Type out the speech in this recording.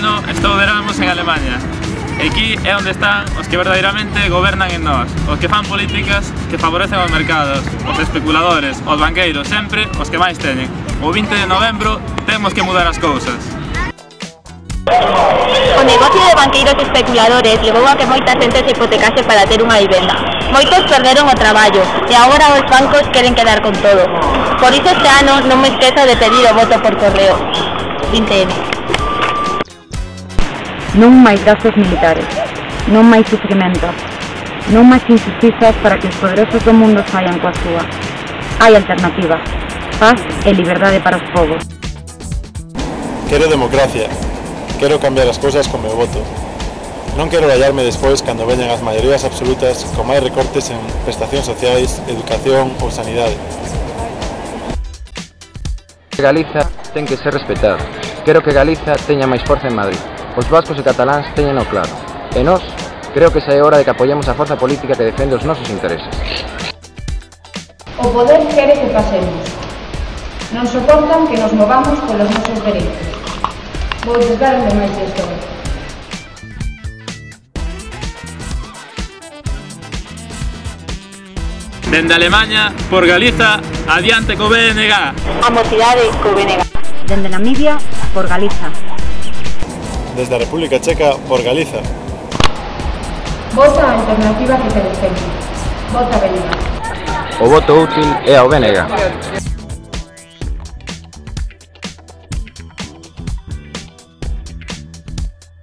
ano estou de Erasmus en Alemanha. E aquí é onde están os que verdadeiramente gobernan en nós, os que fan políticas que favorecen os mercados, os especuladores, os banqueiros, sempre os que máis teñen. O 20 de novembro temos que mudar as cousas. O negocio de banqueiros especuladores levou a que moita xente se hipotecase para ter unha vivenda. Moitos perderon o traballo e agora os bancos queren quedar con todo. Por iso este ano non me esquezo de pedir o voto por correo. 20N. Non máis gastos militares, non máis sufrimento, non máis injustizas para que os poderosos do mundo saian coa súa. Hai alternativa, paz e liberdade para os povos. Quero democracia, quero cambiar as cousas con meu voto. Non quero rallarme despois cando veñan as maiorías absolutas con máis recortes en prestacións sociais, educación ou sanidade. Galiza ten que ser respetado. Quero que Galiza teña máis forza en Madrid. Os vascos e cataláns teñeno claro. E nós, creo que xa é hora de que apoyemos a forza política que defende os nosos intereses. O poder quere que pasemos. Non soportan que nos movamos polos nosos dereitos. Vou dar onde máis estou. Dende Alemanha, por Galiza, adiante co BNG. A mocidade co BNG. Dende Namibia, por Galiza. Desde a República Checa, por Galiza. Vota a alternativa que te defende. Vota BNG. O voto útil é ao BNG.